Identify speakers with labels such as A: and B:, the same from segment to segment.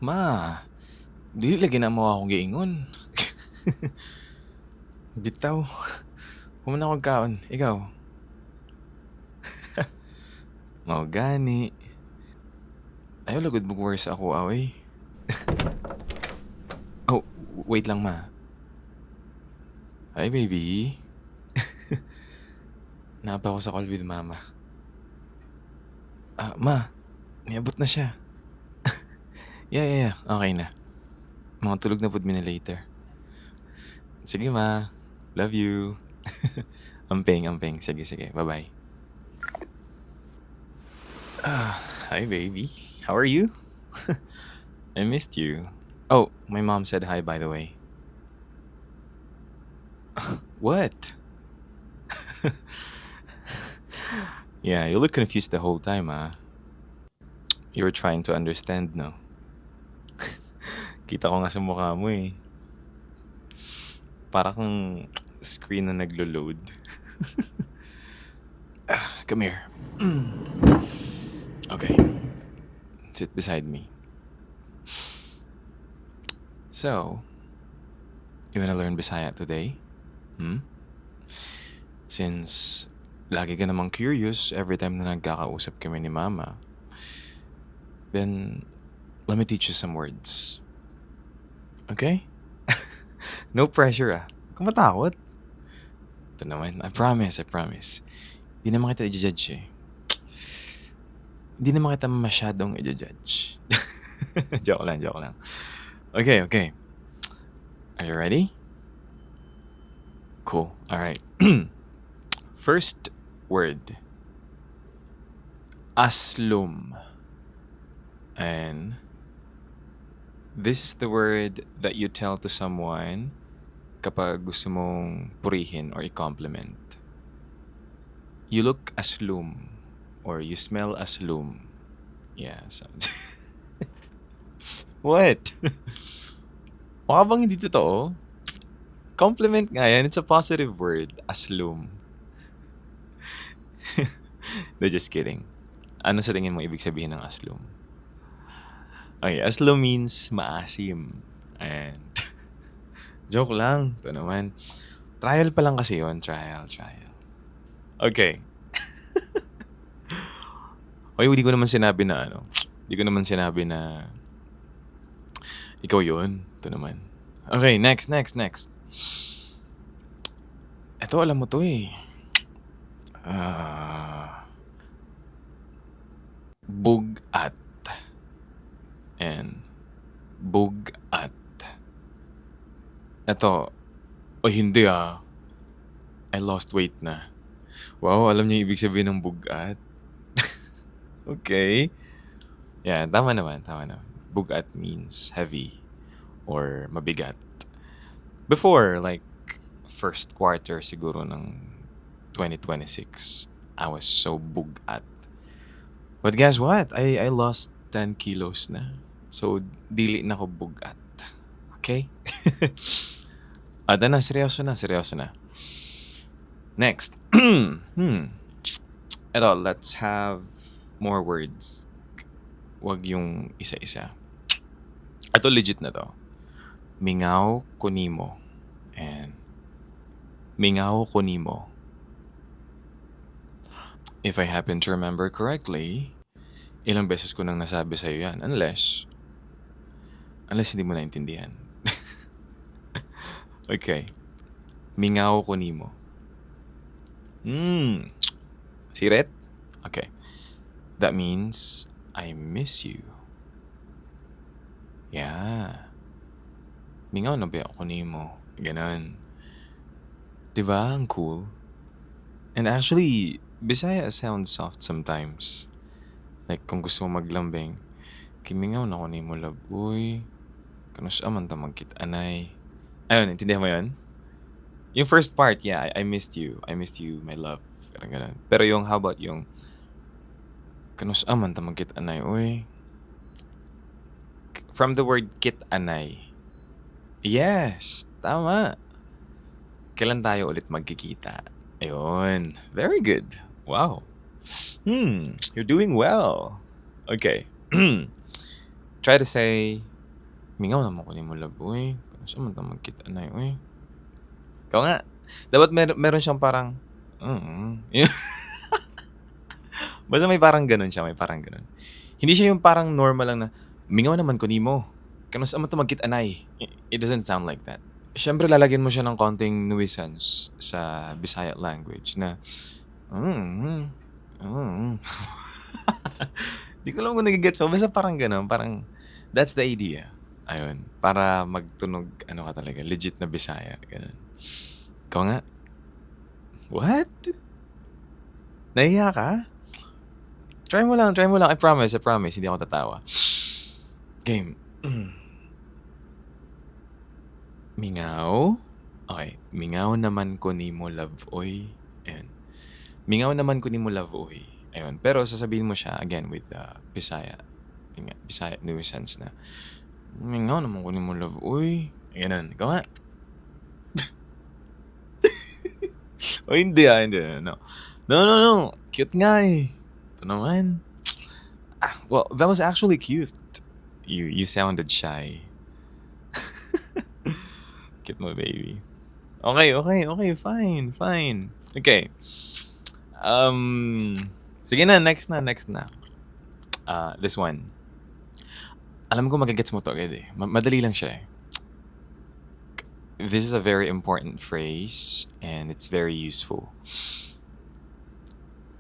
A: Ma, dili lagi na mo akong giingon. Bitaw, human ako kaon. Ikaw, mao gani. Ayaw lagod mo worse ako, away. Oh, wait lang ma. Hi baby. Napa ko sa call with mama. Ma, niabot na siya. Yeah. Okay na. Mga tulog na pud mi na later. Sige ma. Love you. Amping. Sige. Bye-bye. Hi baby. How are you? I missed you. Oh, my mom said hi by the way. What? Yeah, you look confused the whole time, ah. You were trying to understand, no? Kita ko nga sa mukha mo eh. Para kang screen na naglo-load. Come here. Okay. Sit beside me. So, you wanna learn Bisaya today? Since lagi ka namang curious every time na nagkakausap kami ni Mama, then let me teach you some words. Okay? No pressure ah. Kung matakot. Ito naman, I promise. Hindi naman kita i-judge eh. Hindi naman kita masyadong i-judge. Joke lang. Okay. Are you ready? Cool. Alright. First word. Aslum. And this is the word that you tell to someone kapag gusto mong purihin or i-compliment. You look aslum or you smell aslum. Yeah. What? Mukha bang hindi totoo? Compliment nga yan. It's a positive word. Aslum. No, just kidding. Ano sa tingin mo ibig sabihin ng aslum? Okay, aslum means maasim. And joke lang. Ito naman. Trial pa lang kasi yun. Trial. Okay. Okay, hindi ko naman sinabi na Hindi ko naman sinabi na ikaw yun. Ito naman. Okay, next. Ito, alam mo to eh. Bugat. And bugat. Ito, hindi ah. I lost weight na. Wow, alam niyo yung ibig sabihin ng bugat? Okay. Yeah, tama naman. Bugat means heavy or mabigat. Before, like, first quarter siguro ng 2026, I was so bugat. But guess what? I lost 10 kilos na. So, dili na ko bugat. Okay? Ada na, seryoso na. Next. Ito, let's have more words. Wag yung isa-isa. Ito legit na to. Mingaw kunimo. And mingaw kunimo. If I happen to remember correctly, ilang beses ko nang nasabi sa'yo yan. Unless hindi mo naintindihan. Okay. Mingaw kunimo. Siret? Okay. That means I miss you. Yeah. Mingaw na ba ako nimo? Ganon. Diba? Ang cool. And actually, Bisaya sounds soft sometimes. Like kung gusto mo maglambing, kimingaw na ko nimo love. Uy, kanus aman ta magkit anay. Ayun, intindihan mo yun? Yung first part, yeah, I missed you. I missed you, my love. Ganun. Pero yung, how about yung, kanus aman ta magkit anay. Uy, from the word kit anay. Yes, tama. Kailan tayo ulit magkikita? Ayun. Very good. Wow. You're doing well. Okay. Try to say Mingaw naman kunin mo love, uy. Saan man ta magkita na uy. Ikaw nga. Dapat meron siyang parang, basta may parang gano'n siya, may parang gano'n. Hindi siya yung parang normal lang na, mingaw naman kunin mo. Kano saan man ta magkita-anay. It doesn't sound like that. Siyempre lalagyan mo siya ng konting nuisance sa Bisaya language na, mm, mm. Di ko alam kung nagigets mo. Basta parang gano'n. Parang, that's the idea. Ayun. Para magtunog, ano ka talaga, legit na Bisaya. Ganun. Ikaw nga. What? Nahiya ka? Try mo lang. I promise. Hindi ako tatawa. Game. Mingaw? Okay. Mingaw naman ko ni mo love, oy. Ayan. Mingaw naman ko ni mo love, oy. Ayun. Pero sasabihin mo siya, again, with Bisaya. Yun nga, Bisaya nuisance na, mingaw naman ko ni mo love, uy. Ganun. Ikaw nga. O hindi hindi. No. No. Cute nga eh. Ito naman. Well, that was actually cute. You sounded shy. Cute mo, baby. Okay. Fine. Okay. Sige na, next na. This one. Alam ko magagets mo to agad eh. Madali lang siya eh. This is a very important phrase and it's very useful.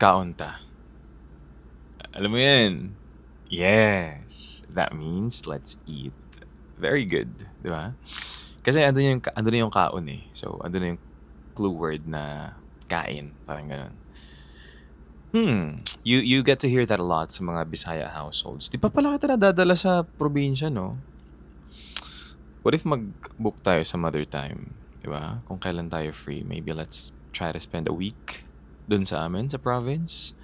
A: Kaunta. Alam mo yan? Yes. That means let's eat. Very good. Di ba? Kasi andun yung kaon eh. So, andun yung clue word na kain. Parang ganun. You get to hear that a lot sa mga Bisaya households. Di pa pala kita nadadala sa probinsya, no? What if mag-book tayo some other time? Di ba? Kung kailan tayo free, maybe let's try to spend a week dun sa amin, sa province.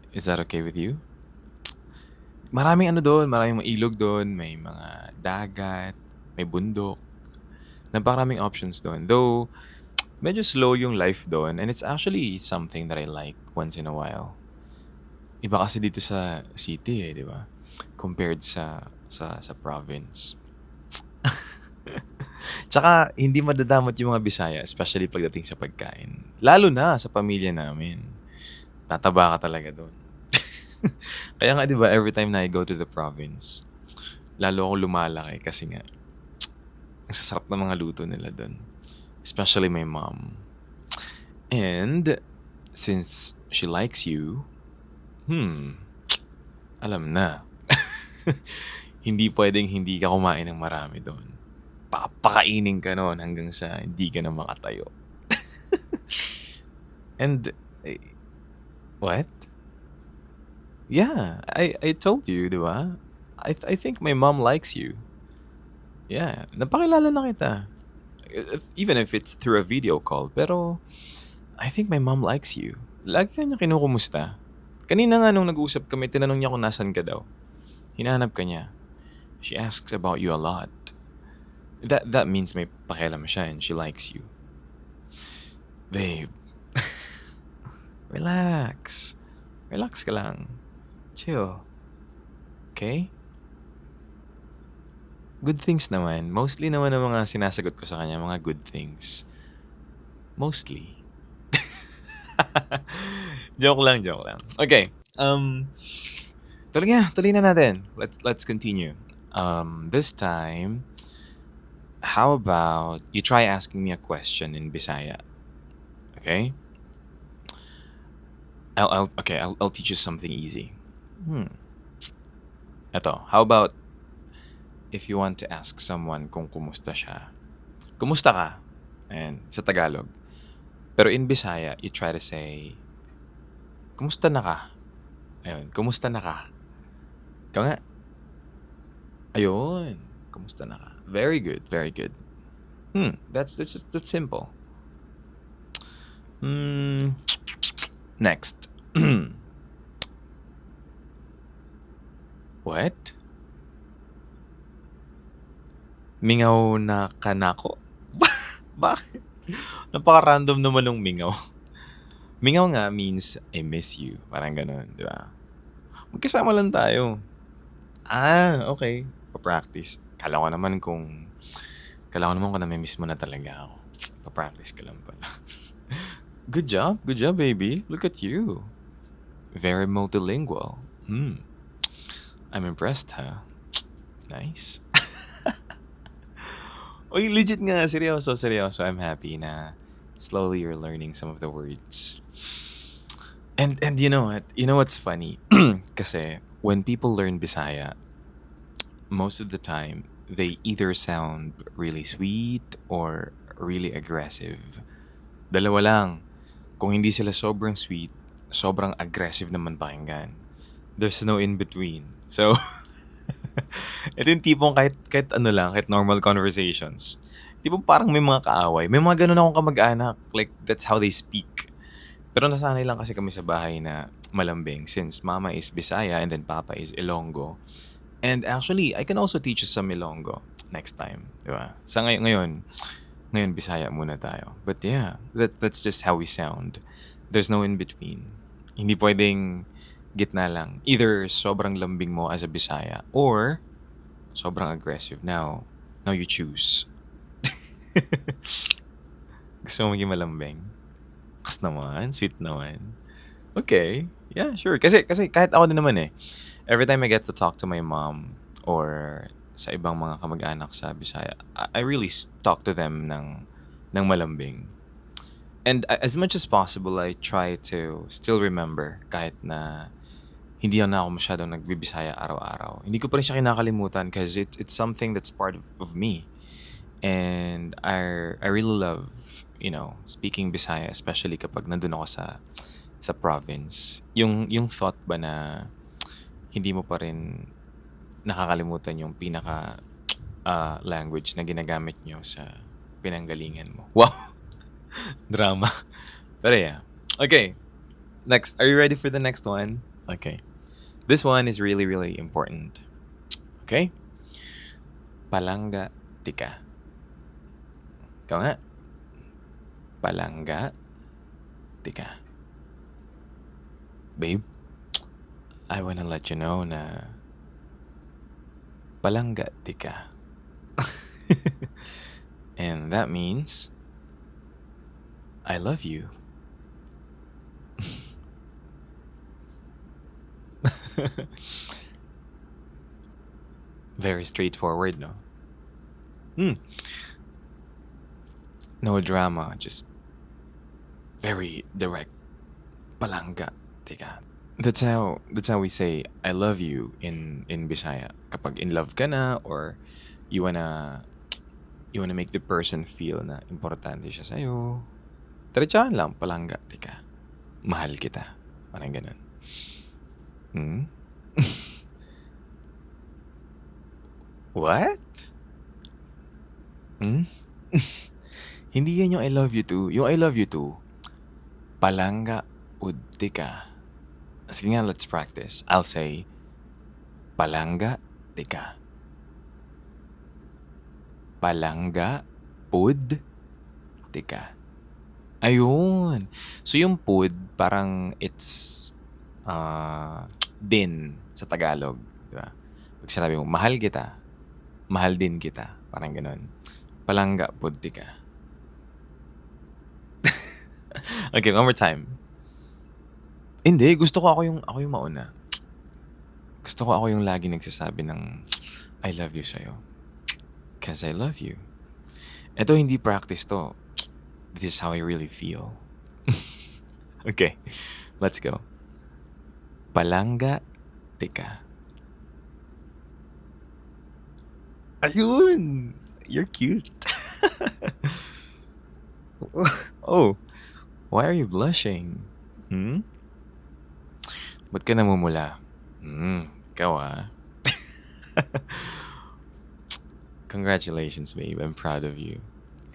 A: Is that okay with you? Maraming maraming ilog doon, may mga dagat, may bundok. Napakaraming options doon. Though, medyo slow yung life doon and it's actually something that I like once in a while. Iba kasi dito sa city eh, di ba? Compared sa province. Tsaka, hindi madadamot yung mga Bisaya, especially pagdating sa pagkain. Lalo na sa pamilya namin. Tataba ka talaga doon. Kaya nga, di ba, every time na I go to the province, lalo ako lumalaki kasi nga, ang sasarap ng mga luto nila doon. Especially my mom. And, since she likes you, alam na. Hindi pwedeng hindi ka kumain ng marami doon. Papakainin ka noon hanggang sa hindi ka na makatayo. And, what? Yeah, I told you, di ba? I think my mom likes you. Yeah, napakilala na kita. Even if it's through a video call. Pero, I think my mom likes you. Lagi ka niya kinukumusta. Kanina nga nung nag-uusap kami, tinanong niya kung nasan ka daw. Hinahanap ka niya. She asks about you a lot. That means may pakialam siya and she likes you. Babe. Relax. Relax ka lang. Chill. Okay? Good things naman. Mostly naman ang mga sinasagot ko sa kanya, mga good things. Mostly. Joke lang. Okay. Tuloy na natin. Let's continue. This time, how about you try asking me a question in Bisaya? Okay? I'll teach you something easy. Eto, how about if you want to ask someone kung kumusta siya? Kumusta ka? Ayan, sa Tagalog. Pero in Bisaya, you try to say, kumusta na ka? Ayun, kumusta na ka? Ikaw nga. Ayun, kumusta na ka? Very good. That's simple. Next. What? Mingaw na kanako? Bakit? Napaka-random naman ng mingaw. Mingaw nga means I miss you. Parang ganun, di ba? Magkasama lang tayo. Okay. Pa-practice. Kala ko naman kung nami-miss mo na talaga ako. Pa-practice ka lang pala. Good job, baby. Look at you. Very multilingual. I'm impressed, huh? Nice. Uy, legit nga. Seryoso, seryoso. I'm happy na slowly you're learning some of the words. And you know what? You know what's funny? Kasi when people learn Bisaya, most of the time, they either sound really sweet or really aggressive. Dalawa lang. Kung hindi sila sobrang sweet, sobrang aggressive naman pakinggan. There's no in between. So, ito yung tipong kahit ano lang, kahit normal conversations. Tipong parang may mga kaaway. May mga ganun akong kamag-anak. Like, that's how they speak. Pero nasanay lang kasi kami sa bahay na malambing since mama is Bisaya and then papa is Ilonggo. And actually, I can also teach you some Ilonggo next time. Diba? Sa ngayon Bisaya muna tayo. But yeah, that's just how we sound. There's no in between. Hindi pwedeng gitna lang. Either sobrang lambing mo as a Bisaya or sobrang aggressive. Now you choose. Gusto mo maging malambing? Kas naman, sweet naman. Okay. Yeah, sure. Kasi kahit ako din naman eh. Every time I get to talk to my mom or sa ibang mga kamag-anak sa Bisaya, I really talk to them ng malambing. And as much as possible, I try to still remember kahit na hindi na ako masyadong nagbibisaya araw-araw. Hindi ko pa rin siya kinakalimutan because it's something that's part of me. And I really love, speaking Bisaya, especially kapag nandun ako sa province. Yung thought ba na hindi mo pa rin nakakalimutan yung pinaka language na ginagamit nyo sa pinanggalingan mo. Wow! Drama. Pero yeah. Okay. Next. Are you ready for the next one? Okay. This one is really, really important. Okay? Palangga tika. Ikaw nga. Palangga tika. Babe, I wanna let you know na palangga tika. And that means I love you. Very straightforward, no? No drama, just very direct. Palangga tika. That's how we say I love you in Bisaya. Kapag in love ka na or you wanna make the person feel na importante siya sa'yo. Diretsahan lang, palangga tika. Mahal kita. Parang ganun. What? Hindi yan yung I love you too. Yung I love you too, palangga udti ka. Sige nga, let's practice. I'll say, palangga tika. Palangga pud tika. Ayun. So yung pud, parang it's din sa Tagalog. Diba? Pag sinabi mo, mahal kita, mahal din kita. Parang ganun. Palangga pud tika. Okay, one more time. Hindi, gusto ko ako yung mauna. Gusto ko ako yung lagi nagsasabi ng I love you sa'yo. Because I love you. Ito hindi practice to. This is how I really feel. Okay, let's go. Palangga tika. Ayun! You're cute. Oh, why are you blushing? Ba't ka namumula? Ikaw ah. Congratulations, babe. I'm proud of you.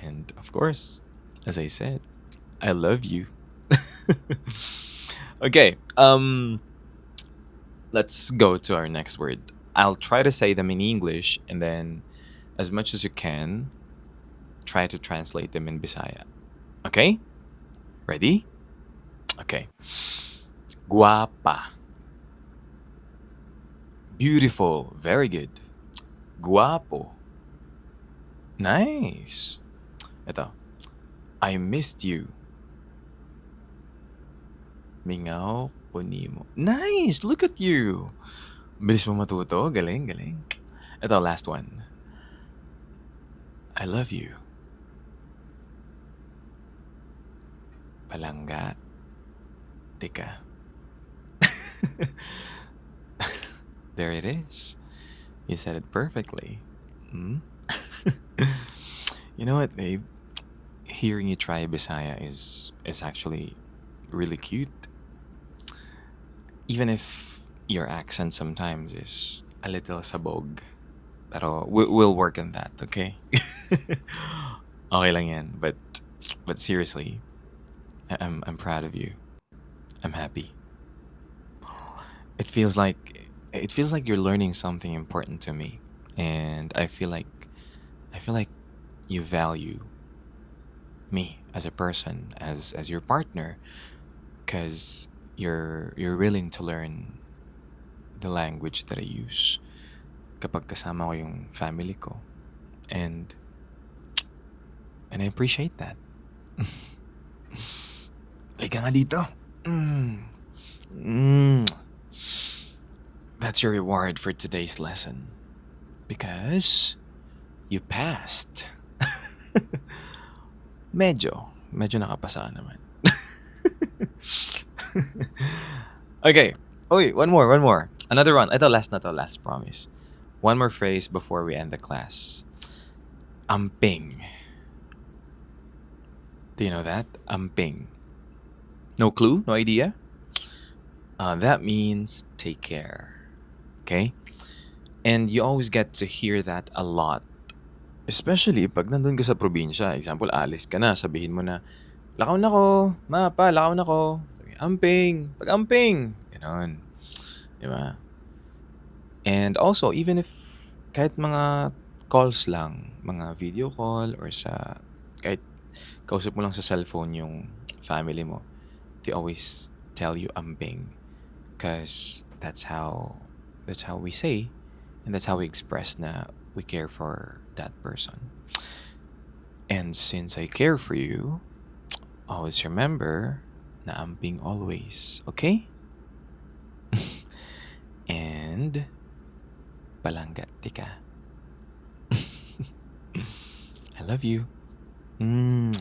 A: And of course, as I said, I love you. Okay, let's go to our next word. I'll try to say them in English and then as much as you can, try to translate them in Bisaya. Okay? Ready? Okay. Guapa. Beautiful. Very good. Guapo. Nice. Ito. I missed you. Mingaw ko nimo. Nice! Look at you! Bilis mo matuto. Galing, galing. Ito, last one. I love you. Palangga. Tika. There it is. You said it perfectly. Hmm? You know what, babe? Hearing you try Bisaya is actually really cute. Even if your accent sometimes is a little sabog. Pero we'll work on that, okay? Okay lang yan. But seriously, I'm proud of you. I'm happy. It feels like it feels like you're learning something important to me, and I feel like you value me as a person, as your partner, because you're willing to learn the language that I use kapag kasama ko yung family ko, and and I appreciate that. Halika nga dito. Mm. Mm. That's your reward for today's lesson. Because you passed. Medyo nakapasa ka naman. Okay. Oy, one more. Another one. Ito, last na to, last promise. One more phrase before we end the class. Amping. Do you know that? Amping. No clue? No idea? That means take care. Okay? And you always get to hear that a lot. Especially pag nandun ka sa probinsya. Example, alis ka na. Sabihin mo na, lakaw na ko. Ma, pa, lakaw na ko. Sabi, amping. Pag-amping. Ganon. Diba? And also, even if kahit mga calls lang, mga video call or kahit kausap mo lang sa cellphone yung family mo, they always tell you amping. Because that's how we say, and that's how we express na we care for that person. And since I care for you, always remember na amping always, okay? And palangga tika. I love you. Mm.